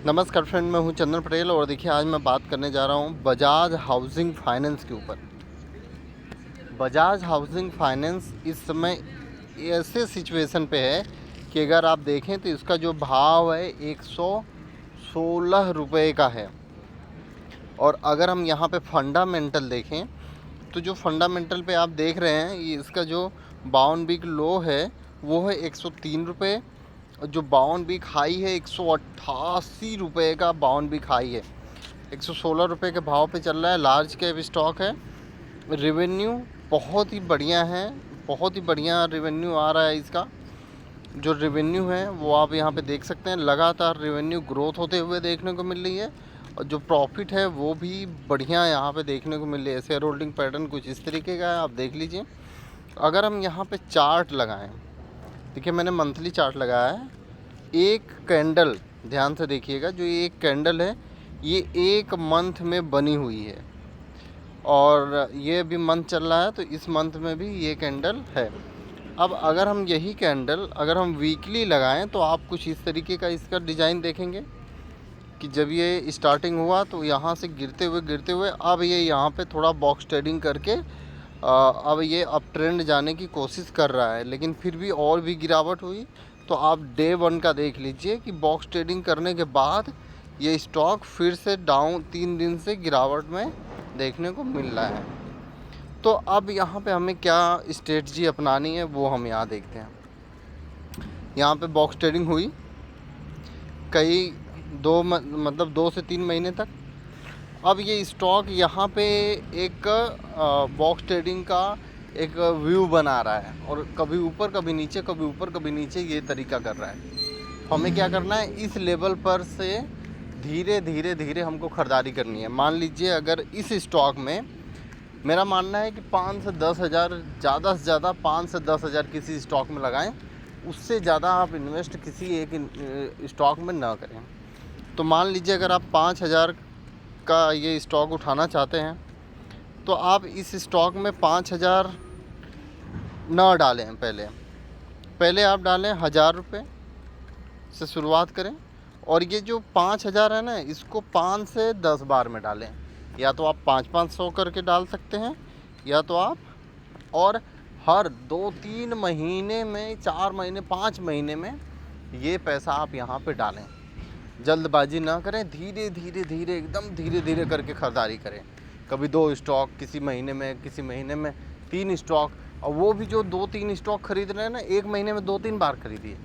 नमस्कार फ्रेंड, मैं हूं चंदन पटेल और देखिए आज मैं बात करने जा रहा हूं बजाज हाउसिंग फाइनेंस के ऊपर। बजाज हाउसिंग फाइनेंस इस समय ऐसे सिचुएशन पे है कि अगर आप देखें तो इसका जो भाव है 116 रुपये का है। और अगर हम यहां पे फंडामेंटल देखें तो जो फंडामेंटल पे आप देख रहे हैं ये इसका जो 52 वीक लो है वो है 103 रुपये। जो 52 वीक हाई है 188 रुपये का 52 वीक हाई है। 116 रुपये के भाव पे चल रहा है। लार्ज कैप स्टॉक है। रेवेन्यू बहुत ही बढ़िया है, बहुत ही बढ़िया रेवेन्यू आ रहा है इसका। जो रेवेन्यू है वो आप यहाँ पे देख सकते हैं, लगातार रेवेन्यू ग्रोथ होते हुए देखने को मिल रही है। और जो प्रॉफिट है वो भी बढ़िया यहाँ पे देखने को मिल रही है। शेयर होल्डिंग पैटर्न कुछ इस तरीके का है, आप देख लीजिए। अगर हम यहाँ पे चार्ट लगाएं, देखिए मैंने मंथली चार्ट लगाया है। एक कैंडल ध्यान से देखिएगा, जो ये एक कैंडल है ये एक मंथ में बनी हुई है और ये अभी मंथ चल रहा है तो इस मंथ में भी ये कैंडल है। अब अगर हम यही कैंडल अगर हम वीकली लगाएं तो आप कुछ इस तरीके का इसका डिज़ाइन देखेंगे कि जब ये स्टार्टिंग हुआ तो यहाँ से गिरते हुए अब ये यहाँ पे थोड़ा बॉक्स ट्रेडिंग करके अब ये अप ट्रेंड जाने की कोशिश कर रहा है, लेकिन फिर भी और भी गिरावट हुई। तो आप डे 1 का देख लीजिए कि बॉक्स ट्रेडिंग करने के बाद ये स्टॉक फिर से डाउन 3 दिन से गिरावट में देखने को मिल रहा है। तो अब यहाँ पे हमें क्या स्ट्रेटजी अपनानी है वो हम यहाँ देखते हैं। यहाँ पे बॉक्स ट्रेडिंग हुई कई मतलब 2 से 3 महीने तक। अब ये स्टॉक यहाँ पे एक बॉक्स ट्रेडिंग का एक व्यू बना रहा है और कभी ऊपर कभी नीचे, कभी ऊपर कभी नीचे, ये तरीका कर रहा है। हमें क्या करना है, इस लेवल पर से धीरे धीरे हमको ख़रीदारी करनी है। मान लीजिए अगर इस स्टॉक में मेरा मानना है कि 5 से 10 हज़ार, ज़्यादा से ज़्यादा 5 से 10 हज़ार किसी स्टॉक में लगाएं, उससे ज़्यादा आप इन्वेस्ट किसी एक स्टॉक में ना करें। तो मान लीजिए अगर आप 5,000 का ये स्टॉक उठाना चाहते हैं तो आप इस स्टॉक में 5,000 ना डालें। पहले आप डालें 1,000 रुपये से शुरुआत करें और ये जो 5,000 है ना, इसको 5 से 10 बार में डालें। या तो आप 500 करके डाल सकते हैं, या तो आप और हर 2-3 महीने में, 4 महीने, 5 महीने में ये पैसा आप यहाँ पे डालें। जल्दबाजी ना करें, धीरे धीरे एकदम धीरे करके ख़रीदारी करें। कभी 2 स्टॉक किसी महीने में 3 स्टॉक, और वो भी जो 2-3 स्टॉक खरीद रहे हैं ना, एक महीने में 2-3 बार खरीदिए।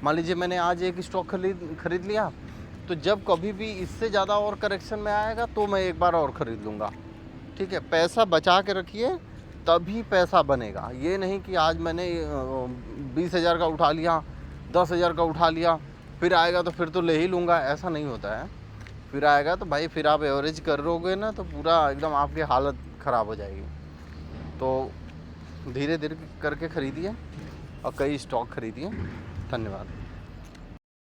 मान लीजिए मैंने आज एक स्टॉक खरीद लिया, तो जब कभी भी इससे ज़्यादा और करेक्शन में आएगा तो मैं एक बार और ख़रीद लूँगा। ठीक है, पैसा बचा के रखिए तभी पैसा बनेगा। ये नहीं कि आज मैंने 20,000 का उठा लिया, 10,000 का उठा लिया, फिर आएगा तो फिर तो ले ही लूँगा, ऐसा नहीं होता है। फिर आएगा तो भाई फिर आप एवरेज करोगे ना तो पूरा एकदम आपकी हालत ख़राब हो जाएगी। तो धीरे करके ख़रीदिए और कई स्टॉक खरीदिए। धन्यवाद।